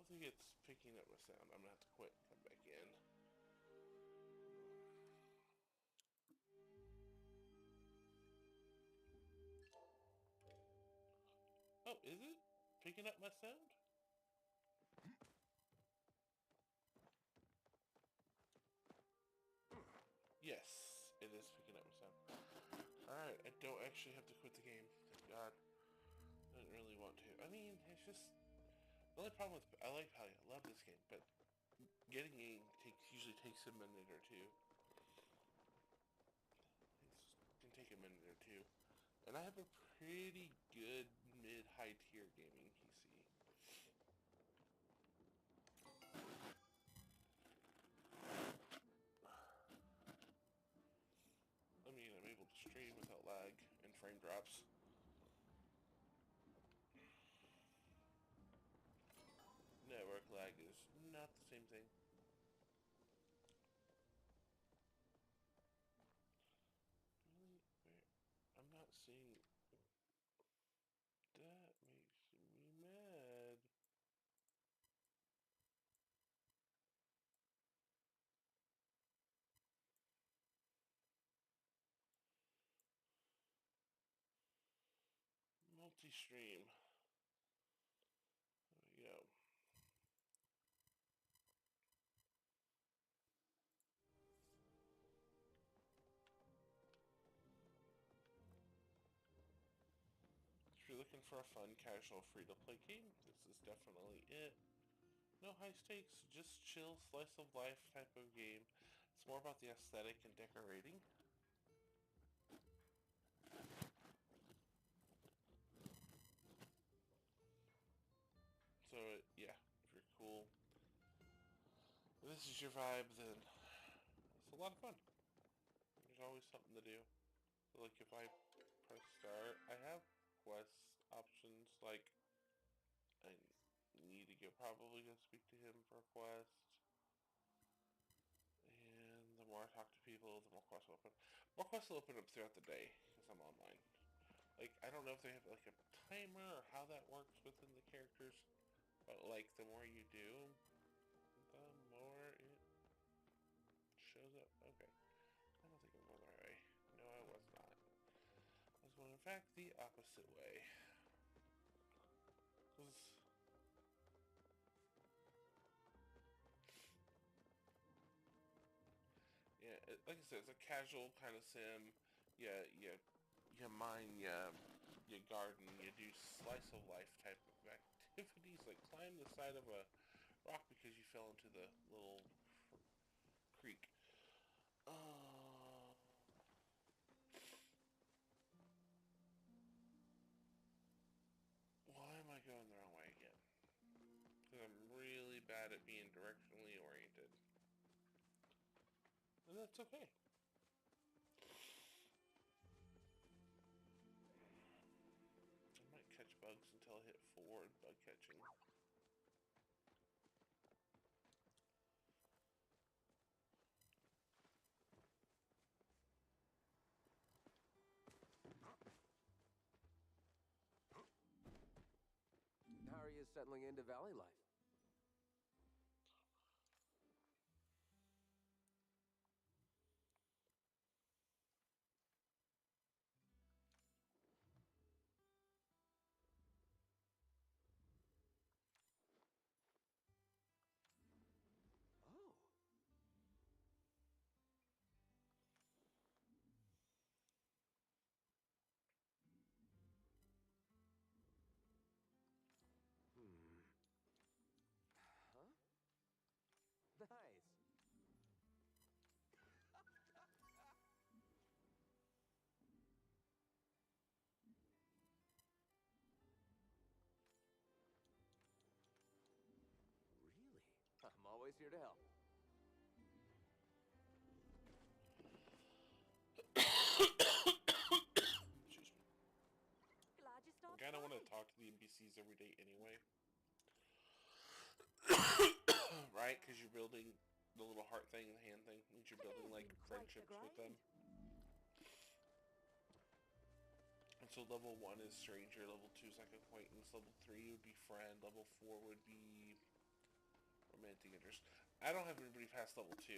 don't think it's picking up my sound. I'm gonna have to quit and come back in. Oh, is it picking up my sound? Yes, it is picking up my sound. Alright, I don't actually have to quit the game. Thank God. I didn't really want to. I mean, it's just... The only problem with... I like Pallia. I love this game, but getting in usually takes a minute or two. It can take a minute or two. And I have a pretty good mid-high tier gaming PC. I mean, I'm able to stream without lag and frame drops. Network lag is not the same thing. Really? Where? I'm not seeing... That makes me mad. Multi-stream. There we go. If you're looking for a fun, casual, free-to-play game, this is definitely it. No high stakes, just chill, slice of life type of game. It's more about the aesthetic and decorating. So, yeah, if you're cool, if this is your vibe, then it's a lot of fun. There's always something to do. So, like, if I press start, I have quest options, like, I need to probably go speak to him for a quest. And the more I talk to people, the more quests will open. More quests will open up throughout the day, because I'm online. Like, I don't know if they have, like, a timer or how that works within the characters. But, like, the more you do, the more it shows up. Okay. I don't think I'm going the right way. No, I was not. I was going, in fact, the opposite way. 'Cause... Yeah, like I said, it's a casual kind of sim. Yeah, you mine, you garden, you do slice of life type of activities, like climb the side of a rock because you fell into the little creek. Oh, why am I going the wrong way again? Because I'm really bad at being directionally oriented. And that's okay. I might catch bugs until I hit forward bug catching. How are you settling into valley life? Oh. Hmm. Huh? Nice. Really? I'm always here to help. Excuse me. Glad you I stopped kind of want to by. talk to the NPCs every day anyway. Right? Because you're building the little heart thing, the hand thing, means you're It building has like been quite the friendships with them. grind. And so level 1 is stranger, level 2 is like acquaintance, level 3 would be friend, level 4 would be romantic interest. I don't have anybody past level 2.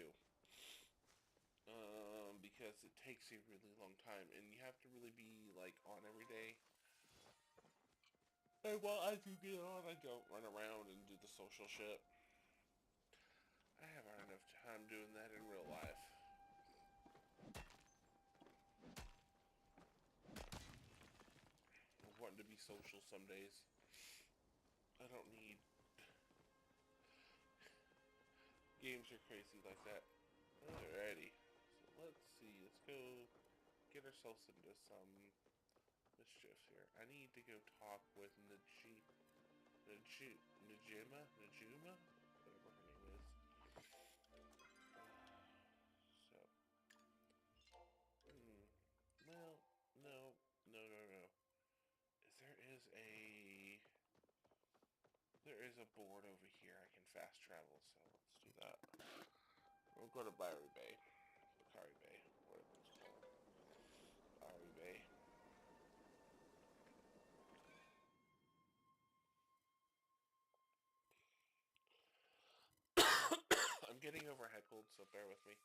Because it takes a really long time, and you have to really be, like, on every day. And while I do get on, I don't run around and do the social shit. I have hard enough time doing that in real life. I'm wanting to be social some days. I don't need... Games are crazy like that. Alrighty. So let's see. Let's go get ourselves into some mischief here. I need to go talk with Najuma? Whatever her name is. So. Well, no. There is a board over here I can fast travel, so let's do that. We'll go to Byrie Bay. Bakari Bay, whatever it's called. Byrie Bay. I'm getting over a head cold, so bear with me.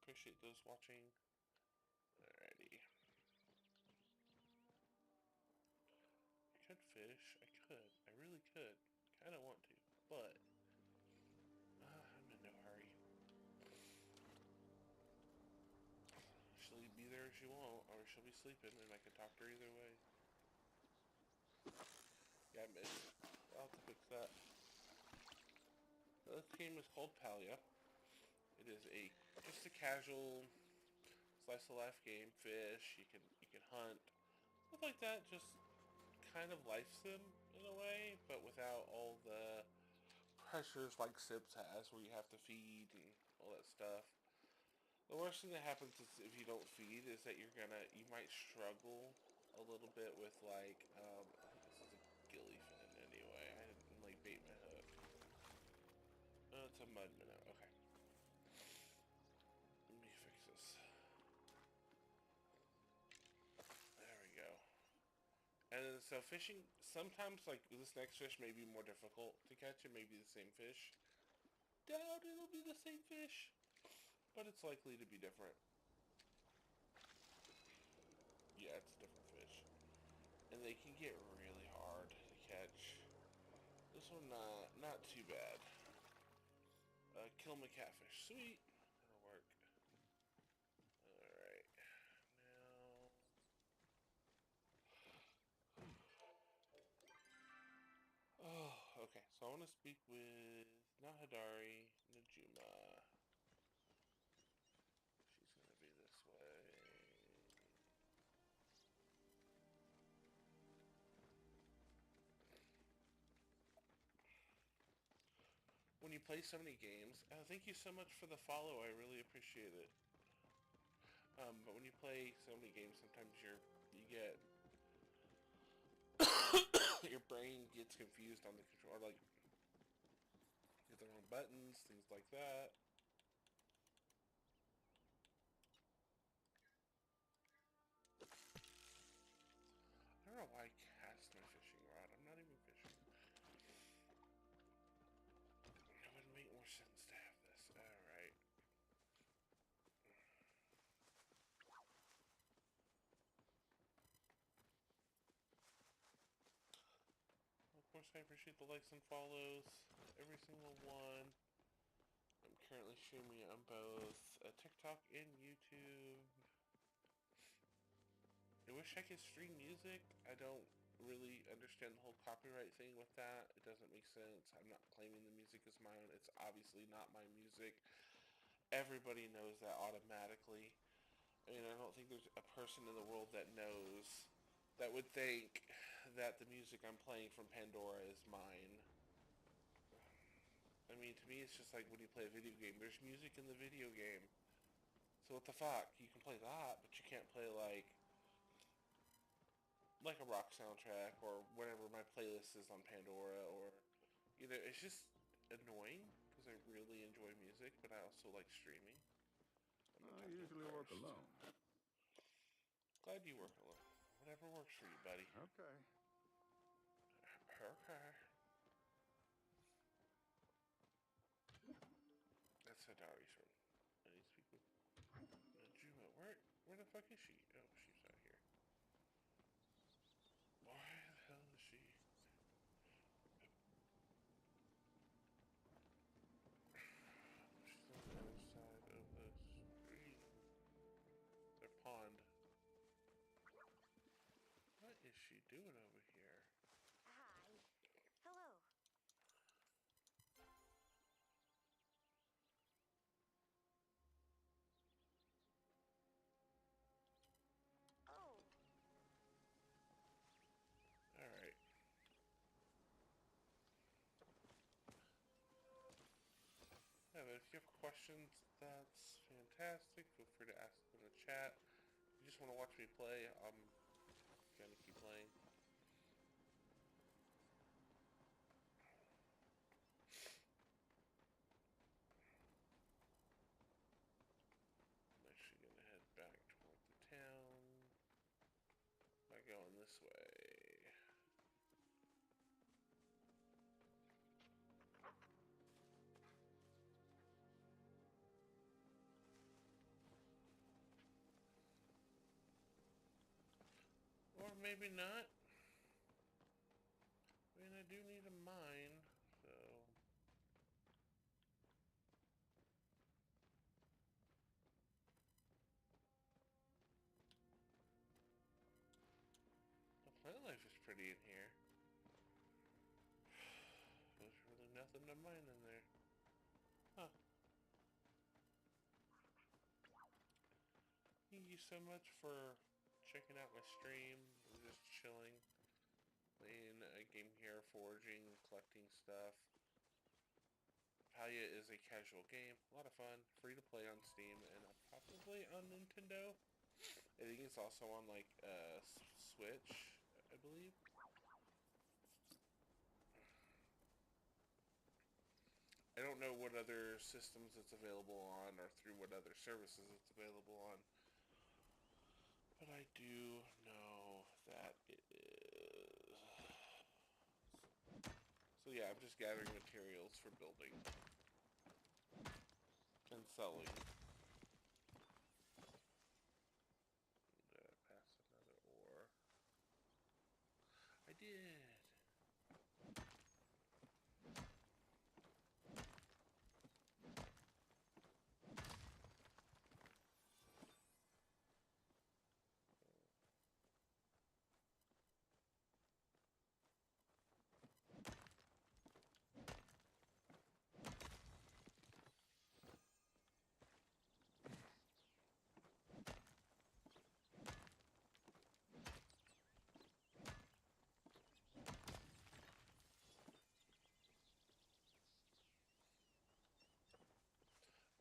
Appreciate those watching. Alrighty. I could fish. I could. I really could. Kind of want to, but I'm in no hurry. She'll be there if she won't, or she'll be sleeping, and I can talk to her either way. Yeah, I missed. I'll have to fix that. This game is called Palia. It is just a casual slice of life game. Fish, you can hunt, stuff like that. Just kind of life sim in a way, but without all the pressures like Sims has, where you have to feed and all that stuff. The worst thing that happens is if you don't feed is that you might struggle a little bit with like, I think this is a gilly fin anyway. I didn't like bait my hook. It's a mud minnow. Okay. Let me fix this. There we go. And so fishing, sometimes like this next fish may be more difficult to catch. It may be the same fish. Doubt it'll be the same fish, but it's likely to be different. Yeah, it's a different fish. And they can get really hard to catch. This one, not too bad. Kill my catfish. Sweet. That'll work. Alright. Now... Oh, okay. So I want to speak with not Hadari, Najuma. She's going to be this way. When you play so many games, thank you so much for the follow. I really appreciate it. But when you play so many games, sometimes you get your brain gets confused on the controller, like you hit the wrong buttons, things like that. I don't know why I cast my fishing rod. I'm not even fishing. It would make more sense to have this. Alright. Of course, I appreciate the likes and follows. Every single one. I'm currently streaming on both TikTok and YouTube. I wish I could stream music. I don't really understand the whole copyright thing with that. It doesn't make sense. I'm not claiming the music as my own. It's obviously not my music. Everybody knows that automatically. I mean, I don't think there's a person in the world that knows, that would think that the music I'm playing from Pandora is mine. I mean, to me, it's just like when you play a video game. There's music in the video game. So what the fuck? You can play that, but you can't play like a rock soundtrack or whatever my playlist is on Pandora, or it's just annoying because I really enjoy music, but I also like streaming. I usually work alone. Glad you work alone. Whatever works for you, buddy. Okay. Okay. That's Hadari's room. I need to speak with Najuma. Where the fuck is she? Oh, she's not here. Why the hell is she? She's on the other side of the street. Their pond. What is she doing over here? Hi. Hello. Oh, Alright. Yeah, but if you have questions, that's fantastic. Feel free to ask them in the chat. If you just want to watch me play, I'm gonna keep playing. I'm actually gonna head back toward the town by going this way. Or maybe not. I mean, I do need a mine, so... The plant life is pretty in here. There's really nothing to mine in there. Huh. Thank you so much for checking out my stream. I'm just chilling. Playing a game here, foraging, collecting stuff. Palia is a casual game, a lot of fun, free to play on Steam, and probably on Nintendo. I think it's also on like Switch, I believe. I don't know what other systems it's available on or through what other services it's available on, but I do know that it is. So yeah, I'm just gathering materials for building and selling. Did I pass another ore? I did.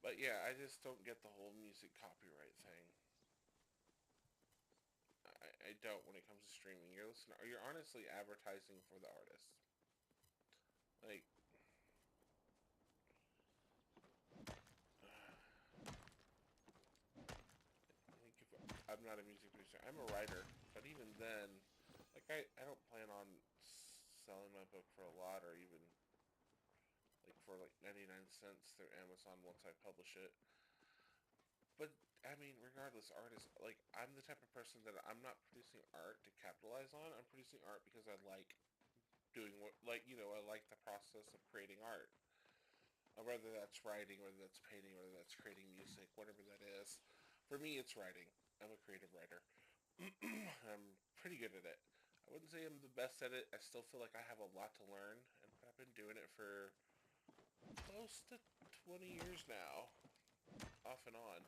But yeah, I just don't get the whole music copyright thing. I don't when it comes to streaming. You're honestly advertising for the artist. Like, if I'm not a music producer. I'm a writer, but even then, like I don't plan on selling my book for a lot or even like for like 99 cents through Amazon once I publish it. But I mean, regardless, artists, like I'm the type of person that I'm not producing art to capitalize on. I'm producing art because I like doing what, like, I like the process of creating art. Whether that's writing, whether that's painting, whether that's creating music, whatever that is. For me, it's writing. I'm a creative writer. I'm pretty good at it. I wouldn't say I'm the best at it. I still feel like I have a lot to learn, and I've been doing it for close to 20 years now, off and on.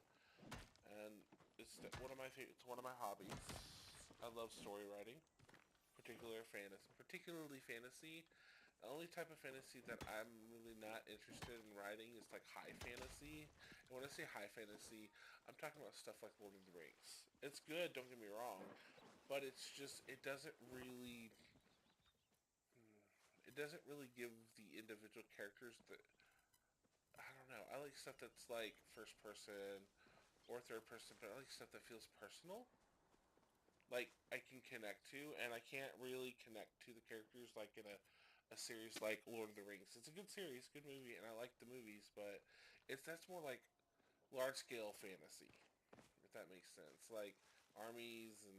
And it's one of my hobbies. I love story writing, particularly fantasy. The only type of fantasy that I'm really not interested in writing is like high fantasy. And when I say high fantasy, I'm talking about stuff like Lord of the Rings. It's good, don't get me wrong, but it doesn't really give the individual characters I don't know. I like stuff that's like first person or third person, but I like stuff that feels personal. Like I can can connect to, and I can't really connect to the characters like in a series like Lord of the Rings. It's a good series, good movie, and I like the movies, but that's more like large scale fantasy, if that makes sense, like armies and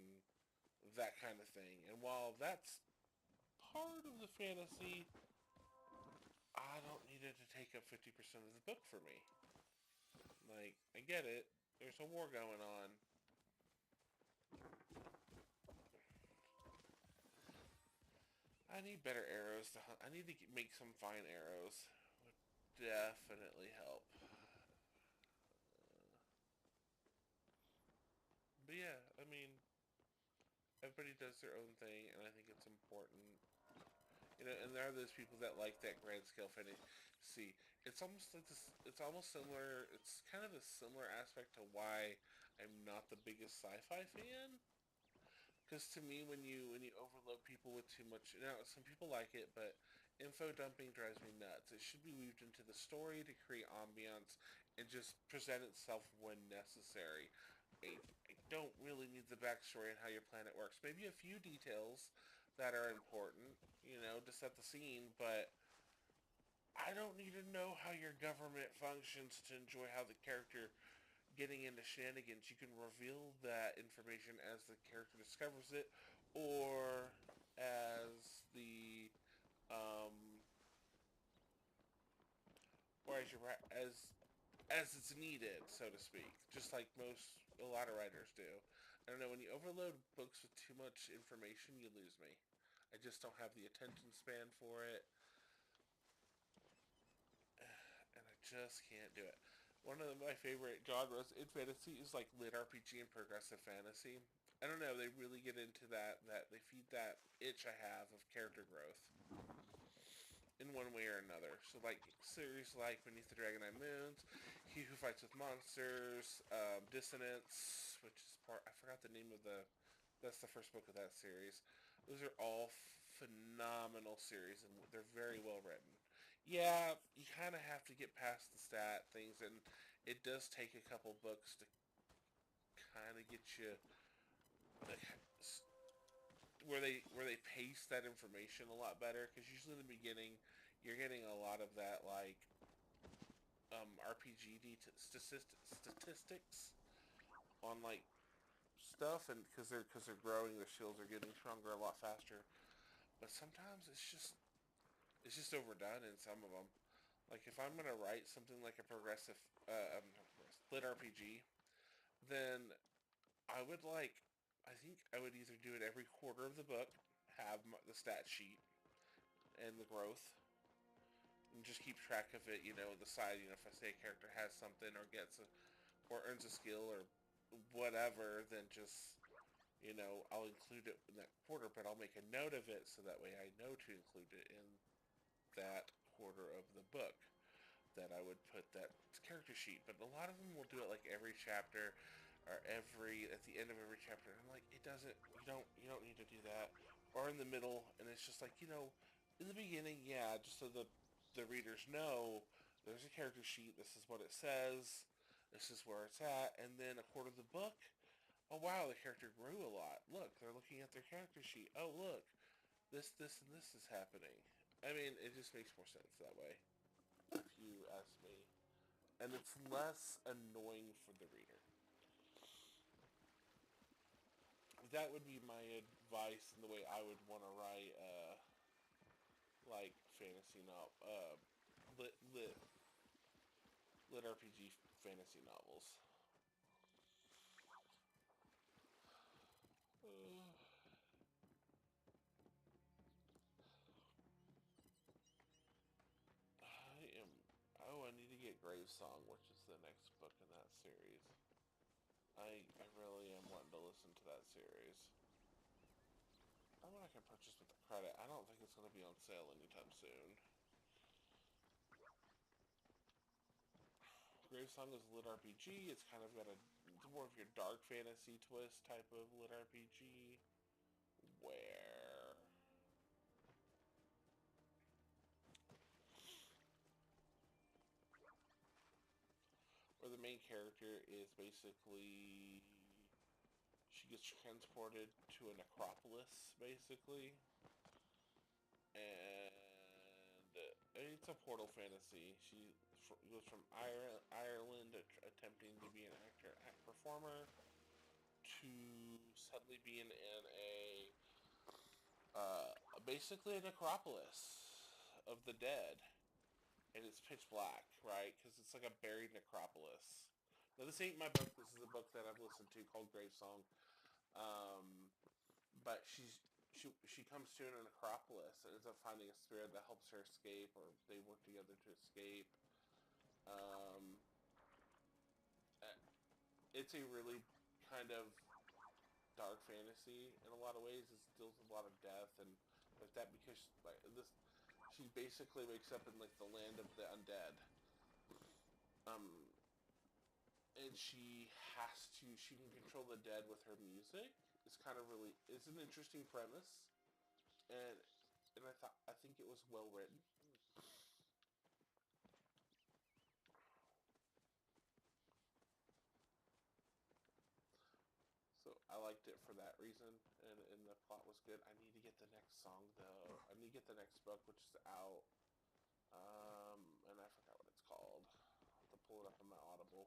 that kind of thing. And while that's part of the fantasy, I don't need it to take up 50% of the book for me. Like, I get it. There's a war going on. I need better arrows to hunt. I need to make some fine arrows. Would definitely help. But yeah, I mean, everybody does their own thing, and I think it's important. You know, and there are those people that like that grand scale fantasy. It's almost like this. It's almost similar. It's kind of a similar aspect to why I'm not the biggest sci-fi fan. Because to me, when you overload people with too much, now some people like it, but info dumping drives me nuts. It should be weaved into the story to create ambiance and just present itself when necessary. I don't really need the backstory and how your planet works. Maybe a few details that are important, you know, to set the scene, but I don't need to know how your government functions to enjoy how the character getting into shenanigans. You can reveal that information as the character discovers it, or as the um, or as your as it's needed, so to speak. Just like a lot of writers do. I don't know. When you overload books with too much information, you lose me. I just don't have the attention span for it, and I just can't do it. One of my favorite genres in fantasy is like lit RPG and progressive fantasy. I don't know, they really get into that they feed that itch I have of character growth in one way or another. So like series like Beneath the Dragonite Moons, He Who Fights with Monsters, Dissonance, which is I forgot the name of that's the first book of that series. Those are all phenomenal series, and they're very well written. Yeah, you kind of have to get past the stat things, and it does take a couple books to kind of get you like, where they pace that information a lot better. Because usually in the beginning, you're getting a lot of that like RPG statistics on like stuff, and because they're growing, their shields are getting stronger a lot faster. But sometimes it's just overdone in some of them. Like if I'm gonna write something like a progressive, lit RPG, then I would like, I think I would either do it every quarter of the book, have the stat sheet and the growth, and just keep track of it. You know, the side. You know, if I say a character has something or or earns a skill or whatever, then just I'll include it in that quarter, but I'll make a note of it so that way I know to include it in that quarter of the book that I would put that character sheet. But a lot of them will do it like every chapter or at the end of every chapter. And I'm like, it doesn't, you don't need to do that. Or in the middle, and it's just like, in the beginning, yeah, just so the readers know there's a character sheet, this is what it says, this is where it's at, and then a quarter of the book, oh wow, the character grew a lot. Look, they're looking at their character sheet. Oh look, this, and this is happening. I mean, it just makes more sense that way, if you ask me. And it's less annoying for the reader. That would be my advice in the way I would want to write, like, fantasy novel, lit RPG fantasy novels. I need to get Gravesong, which is the next book in that series. I really am wanting to listen to that series. I'm gonna can purchase with the credit. I don't think it's gonna be on sale anytime soon. Gravesong is a lit RPG. It's kind of got it's more of your dark fantasy twist type of lit RPG. Where the main character is basically, she she gets transported to a necropolis, basically, and it's a portal fantasy. She goes from Ireland, attempting to be an actor, performer, to suddenly being in basically a necropolis of the dead, and it's pitch black, right? Because it's like a buried necropolis. Now, this ain't my book. This is a book that I've listened to called Gravesong. But she comes to an necropolis and ends up finding a spirit that helps her escape, or they work together to escape. Um, it's a really kind of dark fantasy in a lot of ways. It deals with a lot of death and like that, because like this, she basically wakes up in like the land of the undead. And she can control the dead with her music. It's an interesting premise, and I think it was well written. So I liked it for that reason, and the plot was good. I need to get the next song though. I need to get the next book, which is out. And I forgot what it's called. I'll have to pull it up on my Audible.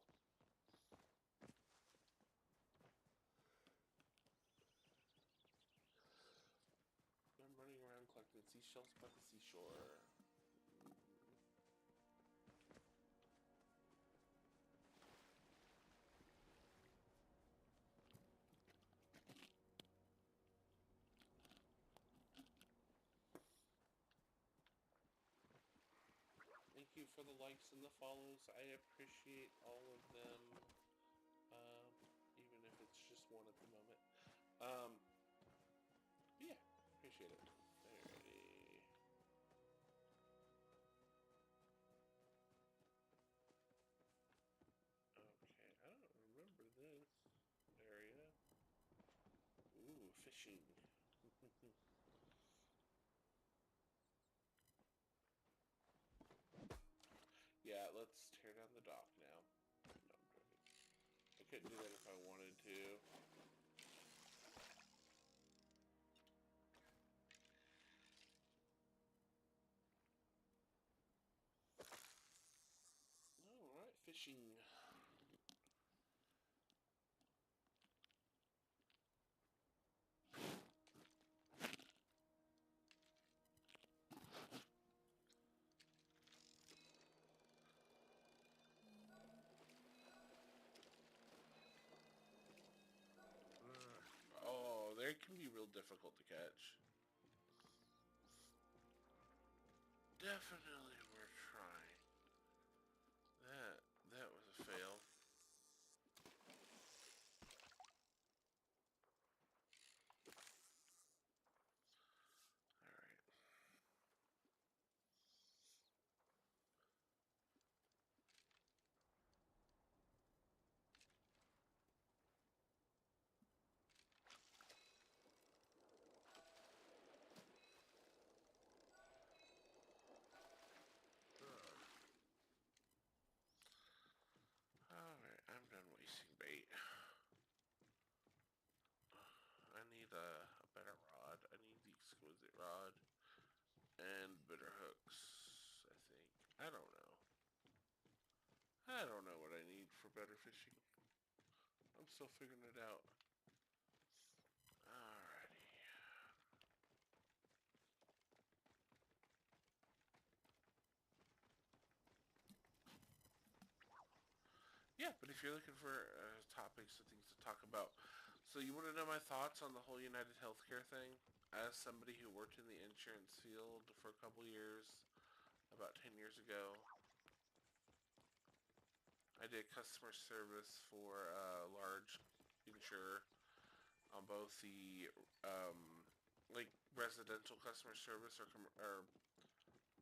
I'm running around collecting seashells by the seashore. Thank you for the likes and the follows. I appreciate all of them, even if it's just one at the moment. Yeah, appreciate it. Alrighty. Okay, I don't remember this area. Ooh, fishing. Yeah, let's tear down the dock now. No, I'm joking. I couldn't do that if I wanted to. Alright, fishing. Oh, they can be real difficult to catch. Definitely worth trying. That was a fail. Alright. Alright, I'm done wasting bait. I need a better rod. I need the exquisite rod. And better hooks, I think. I don't know. I don't know what I need for better fishing. I'm still figuring it out. Alrighty. Yeah, but if you're looking for topics and things to talk about, so you want to know my thoughts on the whole United Healthcare thing? As somebody who worked in the insurance field for a couple years, about 10 years ago, I did customer service for a large insurer on both the, like, residential customer service or what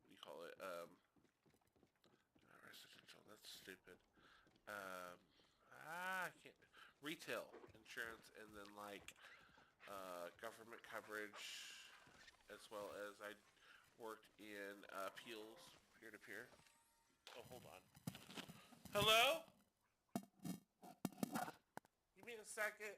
do you call it? Not residential, that's stupid. I can't, retail insurance, and then, like, government coverage, as well as I worked in appeals, peer-to-peer. Oh, hold on. Hello? Give me a second.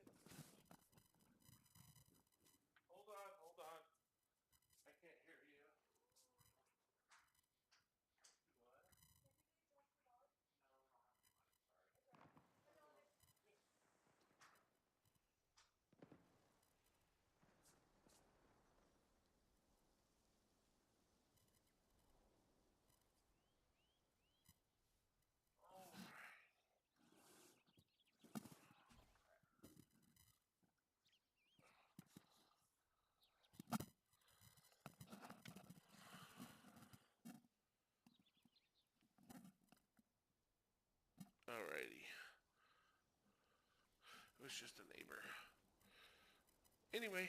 was just a neighbor. Anyway.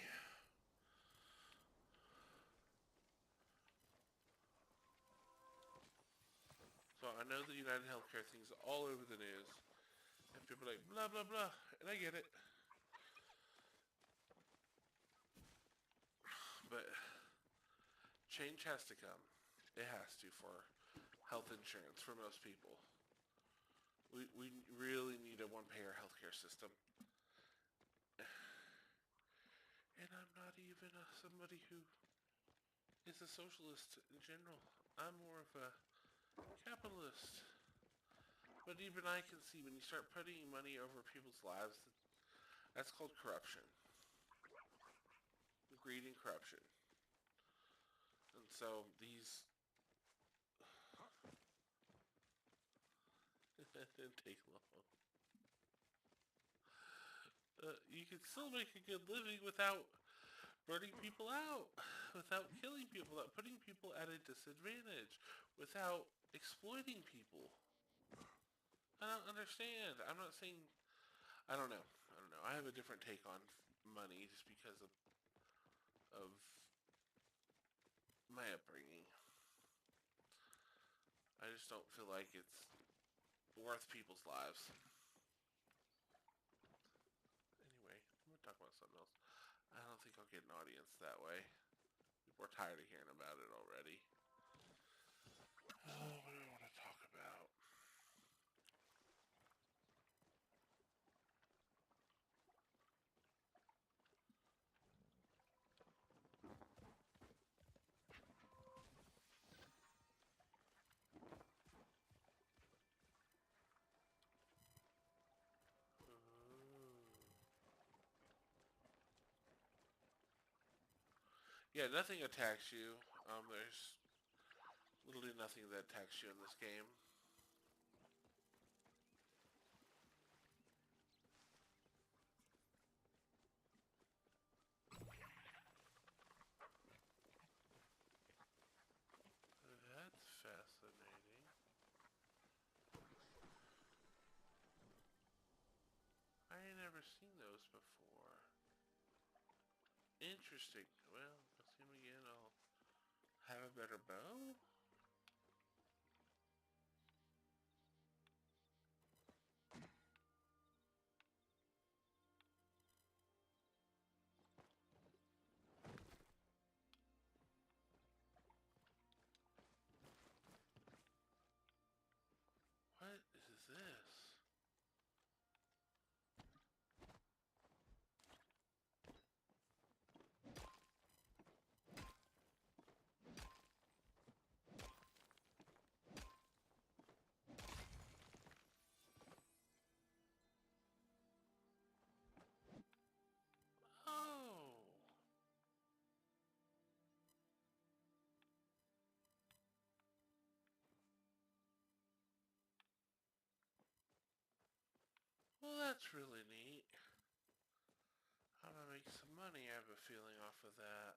So I know the United Healthcare thing's all over the news. And people are like, blah, blah, blah. And I get it. But change has to come. It has to for health insurance for most people. We really need a one-payer healthcare system. And I'm not even somebody who is a socialist in general. I'm more of a capitalist. But even I can see when you start putting money over people's lives, that's called corruption. Greed and corruption. And so these... That didn't take long. You can still make a good living without burning people out, without killing people, without putting people at a disadvantage, without exploiting people. I don't understand. I'm not saying... I don't know. I have a different take on money just because of my upbringing. I just don't feel like it's worth people's lives. Anyway, I'm going to talk about something else. I don't think I'll get an audience that way. People are tired of hearing about it already. Oh, what do I want to talk about? Yeah, nothing attacks you. There's literally nothing that attacks you in this game. That's fascinating. I ain't never seen those before. Interesting. Well, I'll see him again. I'll have a better bow. What is this? Oh. Well, that's really neat. I'm gonna make some money, I have a feeling, off of that.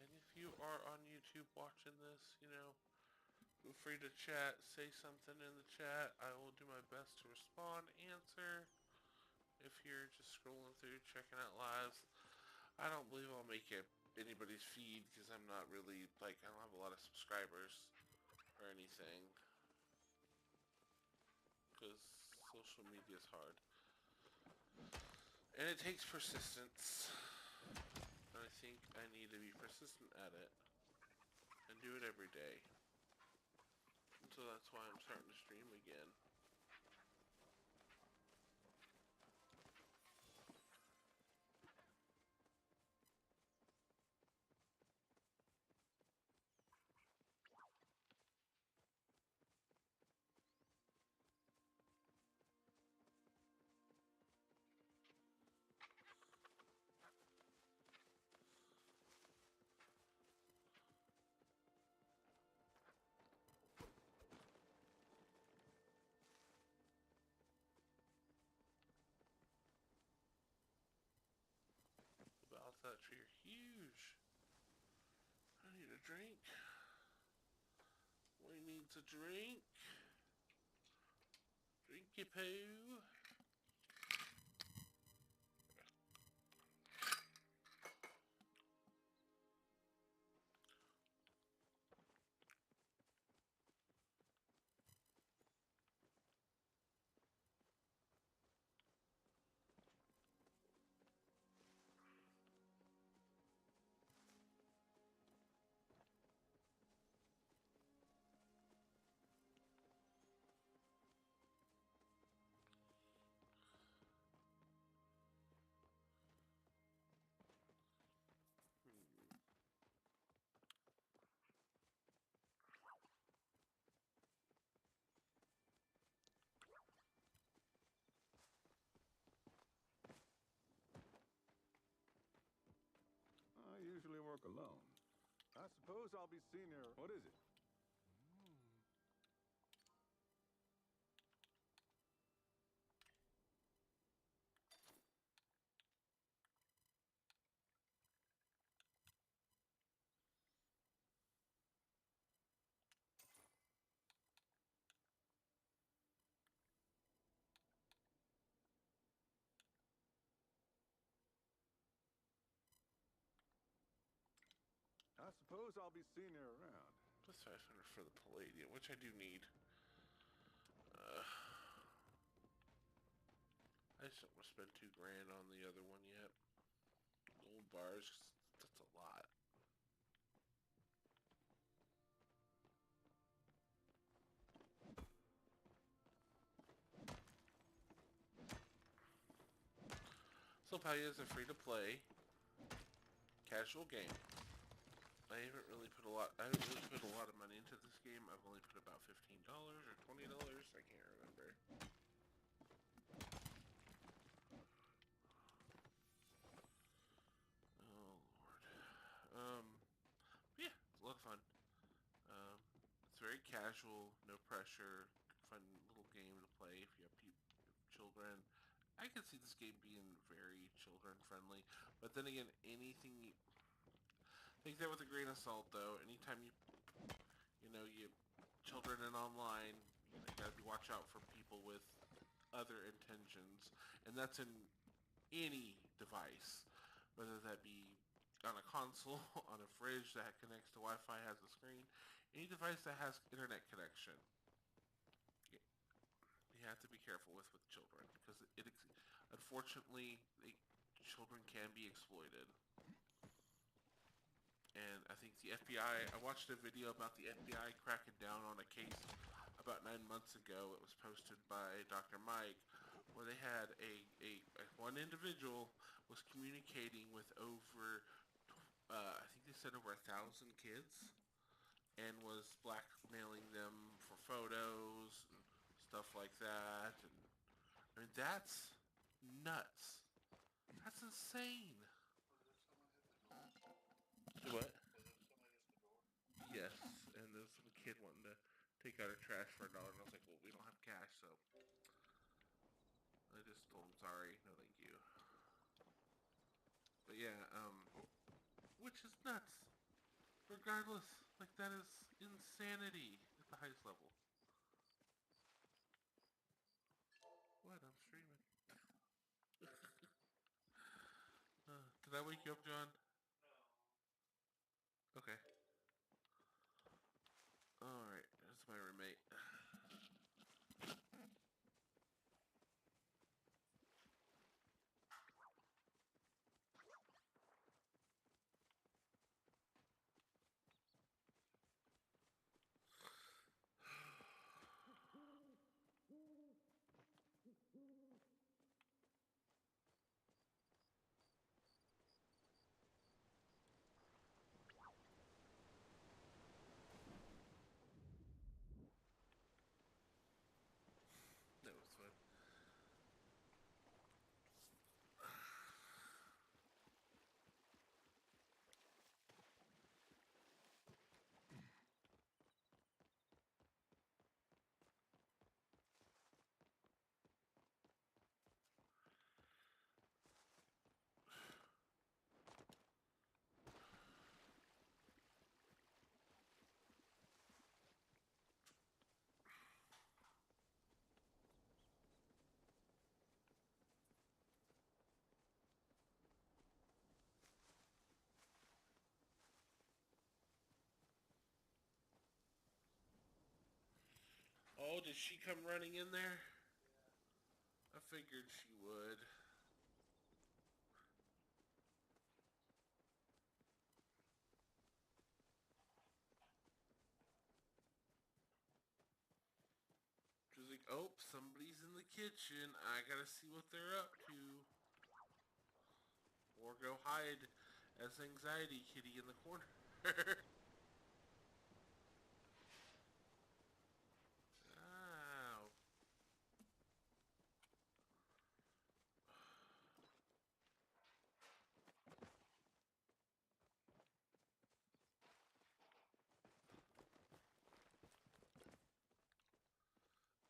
And if you are on YouTube watching this, feel free to chat, say something in the chat. I will do my best to respond, answer. If you're just scrolling through, checking out lives, I don't believe I'll make it anybody's feed because I'm not really, I don't have a lot of subscribers or anything. Because social media is hard. And it takes persistence. And I think I need to be persistent at it. And do it every day. And so that's why I'm starting to stream again. a drink. We needs a drink. Drinky poo. I usually work alone. I suppose I'll be senior. What is it? I suppose I'll be senior around. Plus 500 for the palladium, which I do need. I just don't want to spend $2,000 on the other one yet. Gold bars, that's a lot. Soulpalia is a free-to-play casual game. I haven't really put a lot of money into this game. I've only put about $15 or $20. I can't remember. Oh Lord. Yeah, it's a lot of fun. It's very casual, no pressure, fun little game to play if you have children. I can see this game being very children friendly, but then again, anything. Take that with a grain of salt, though. Anytime you children in online, you gotta watch out for people with other intentions, and that's in any device, whether that be on a console, on a fridge that connects to Wi-Fi, has a screen, any device that has internet connection. You have to be careful with children, because unfortunately, children can be exploited. And I think the FBI, I watched a video about the FBI cracking down on a case about 9 months ago. It was posted by Dr. Mike, where they had one individual was communicating with over, I think they said over 1,000 kids, and was blackmailing them for photos and stuff like that. And I mean, that's nuts. That's insane. What? Yes, and there's some kid wanting to take out her trash for $1, and I was like, well, we don't have cash, so I just told him sorry, no thank you. But yeah, which is nuts. Regardless, like, that is insanity at the highest level. What? I'm streaming. Did I wake you up, John? No. Okay. Alright, that's my roommate. Oh, did she come running in there? I figured she would. She was like, oh, somebody's in the kitchen. I gotta see what they're up to. Or go hide as Anxiety Kitty in the corner. Ow.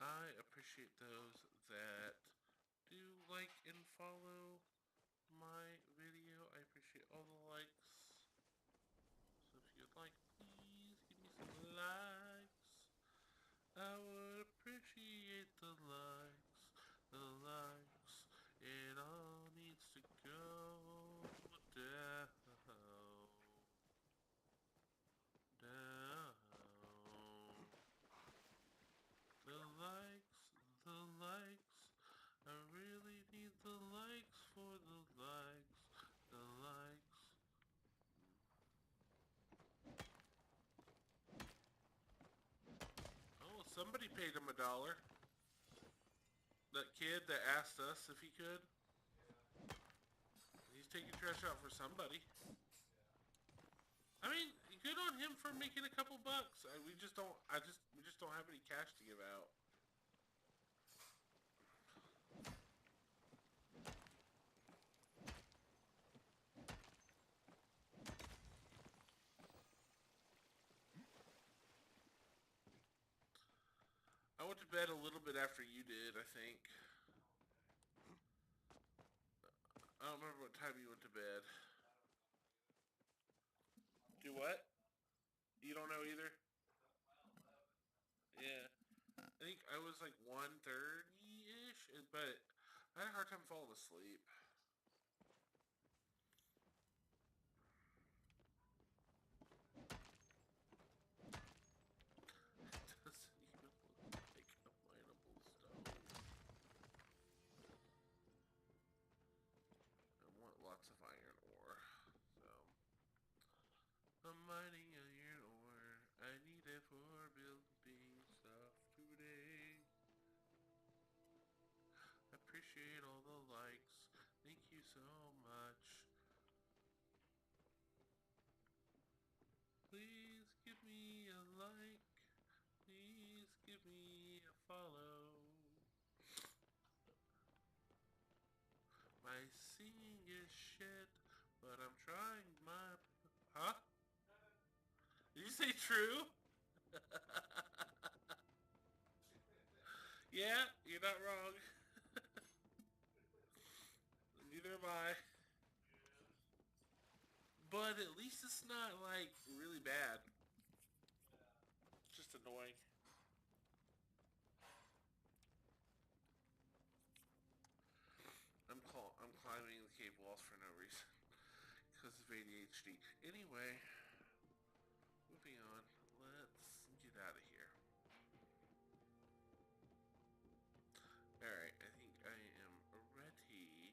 I appreciate those that do like and follow my video. I appreciate all the likes. So if you'd like, please give me some likes. I would appreciate the likes. The likes. It all needs to go down. Down. The likes. The likes. I really need the likes for the likes. The likes. Oh, somebody paid him $1. That kid that asked us if he could. He's taking trash out for somebody. I mean, good on him for making a couple bucks. We just don't have any cash to give out. I went to bed a little bit after you did, I think. I don't remember what time you went to bed. Do what? You don't know either? Yeah. I think I was like 1:30-ish, but I had a hard time falling asleep. It doesn't even look like a mineable stone. I want lots of iron ore, so I'm mining iron ore. I need it for building stuff today. I appreciate all the likes. Thank you so much. Please give me a like. Please give me a follow. My singing is shit, but I'm trying my... Huh? Did you say true? Yeah, you're not wrong. Neither am I. But at least it's not, like, really bad. Just annoying. I'm climbing the cave walls for no reason. Because of ADHD. Anyway, moving on. Let's get out of here. Alright, I think I am ready to...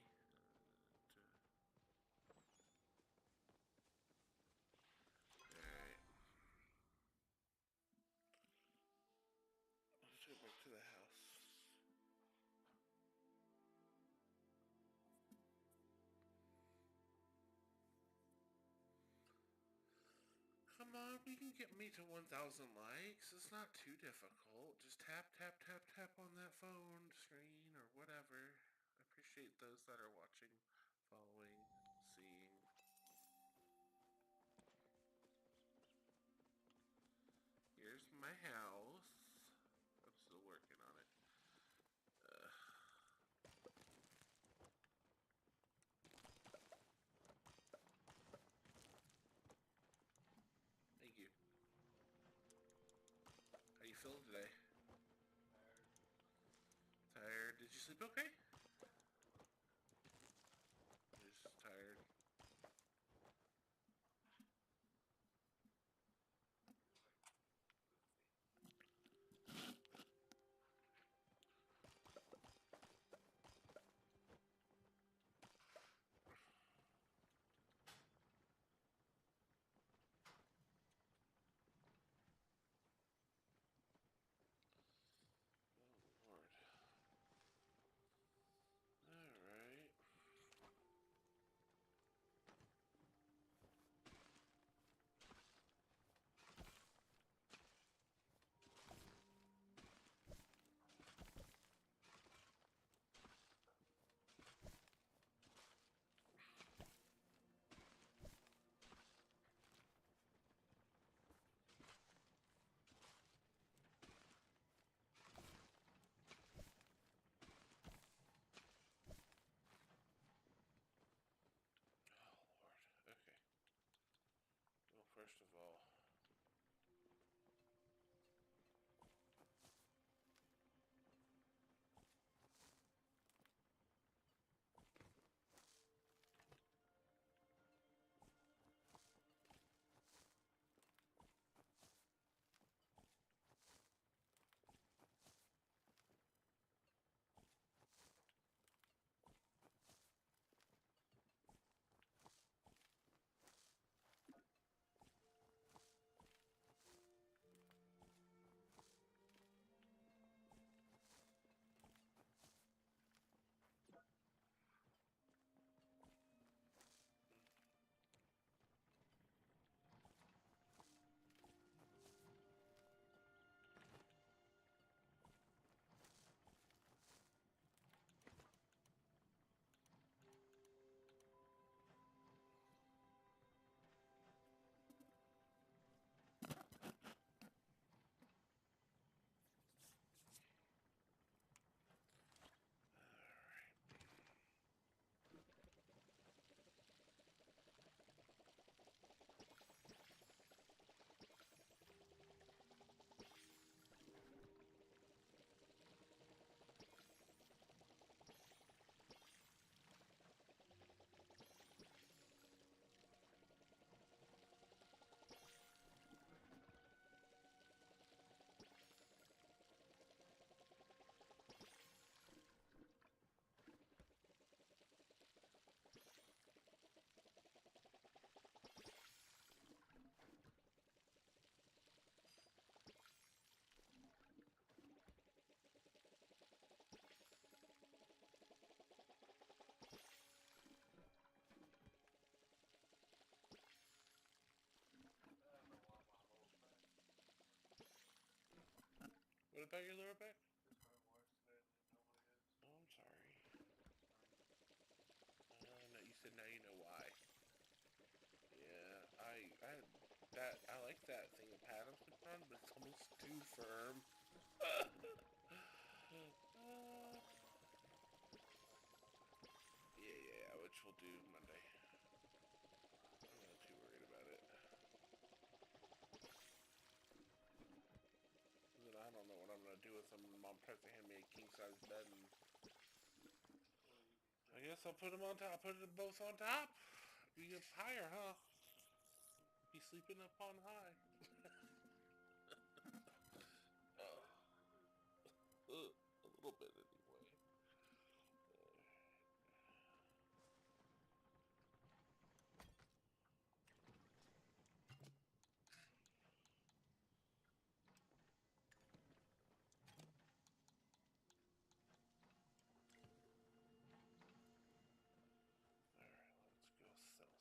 Alright. Let's go back to the house. Come on, we can get me to 1,000 likes. It's not too difficult. Just tap, tap, tap, tap on that phone screen or whatever. I appreciate those that are watching, following, seeing. Here's my house. I'm still working on it. Thank you. How you feeling today? Tired. Did you sleep okay? Just tired. about your lower back? Oh, I'm sorry. No, you said now you know why. Yeah, I like that thing that Adam's put on, but it's almost too firm. Yeah, which we'll do Monday. I'm not too worried about it. And then I don't know what I'm gonna do with them. Mom tries to hand me a king size bed, and I guess I'll put them on top. Put them both on top. Be up higher, huh? Be sleeping up on high. A little bit anyway. Alright, let's go sell stuff.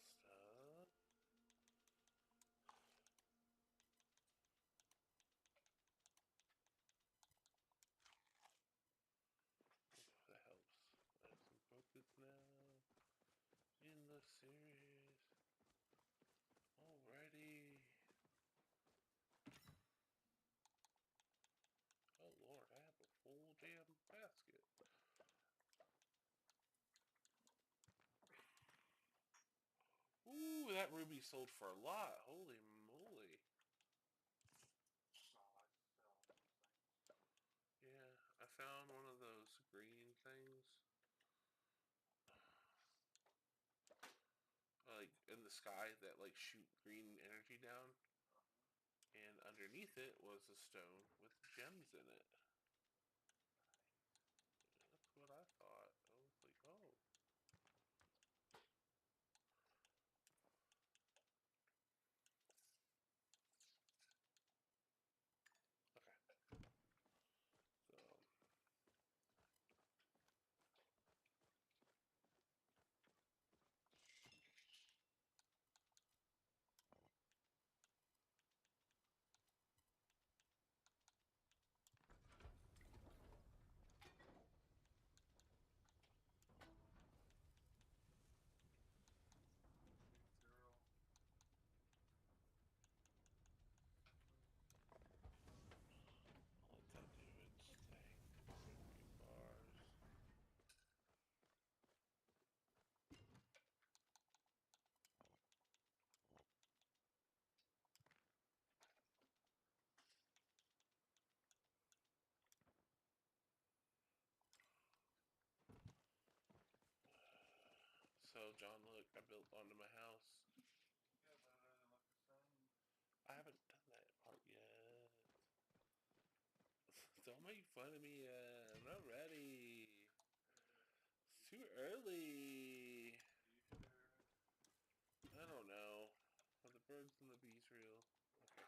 That helps. I have some focus now in the series. Alrighty. Oh lord, I have a full damn basket. Ooh, that ruby sold for a lot. Holy moly. Yeah, I found one of those green things. Like in the sky that like shoot green energy down. And underneath it was a stone with gems in it. That's what I thought. I was like, oh. Okay. So I'll let that do its thing. Few bars. So John, look, I built onto my house. I haven't done that part yet. Don't make fun of me yet. I'm not ready. It's too early. I don't know. Are the birds and the bees real? Okay.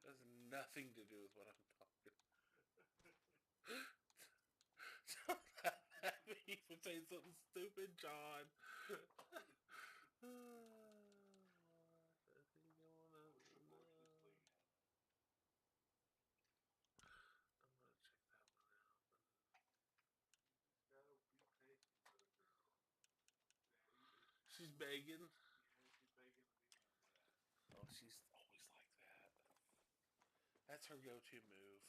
That has nothing to do with what I'm talking. Don't laugh at me for saying something stupid, John. Nothing going on. I'm gonna check that one out. She's begging. Oh, she's always like that. That's her go-to move.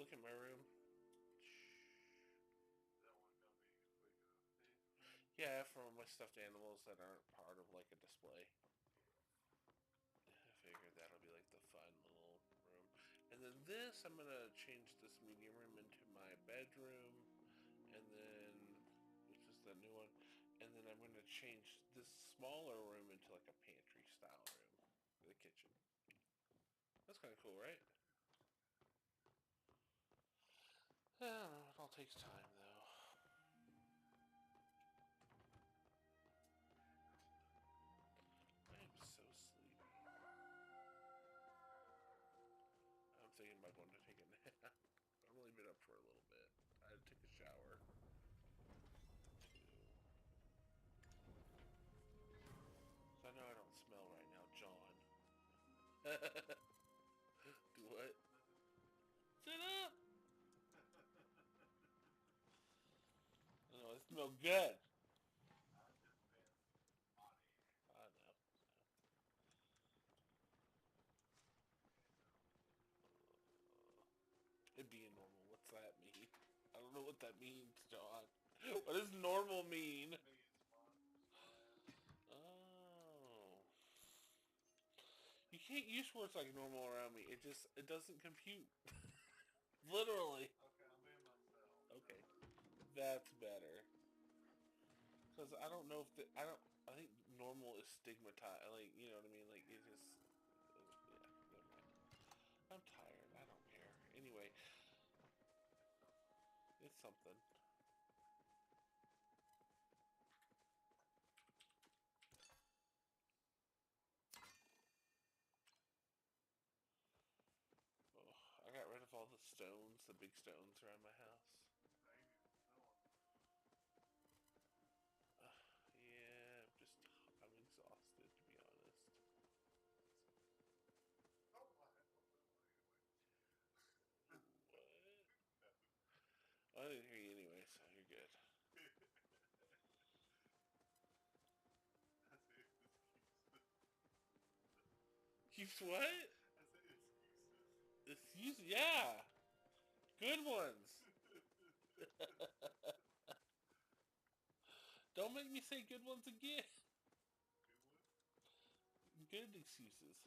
look at my room? Yeah, for my stuffed animals that aren't part of like a display. I figured that'll be like the fun little room. And then this, I'm gonna change this medium room into my bedroom, and then, which is the new one, and then I'm gonna change this smaller room into like a pantry style room for the kitchen. That's kind of cool, right? I don't know, it all takes time though. I am so sleepy. I'm thinking about going to take a nap. I've only been up for a little bit. I had to take a shower. So I know I don't smell right now, John. Do what? Shut up! No, it smells good. I know. It being normal, what's that mean? I don't know what that means, John. What does normal mean? Oh. You can't use words like normal around me. It doesn't compute. Literally. Okay. That's better. Because I don't know if I think normal is stigmatized. Like, you know what I mean? Like, it just, yeah, never mind. I'm tired. I don't care. Anyway, it's something. Oh, I got rid of all the stones, the big stones around my house. Yeah, I'm exhausted, to be honest. What? I didn't hear you anyway, so you're good. Keeps what? Excuse, yeah. Good ones. Don't make me say good ones again. Good excuses.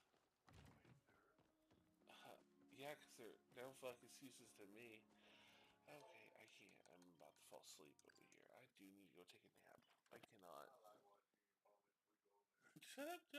Yeah, because they don't feel like excuses to me. Okay, I can't. I'm about to fall asleep over here. I do need to go take a nap. I cannot. Shut up,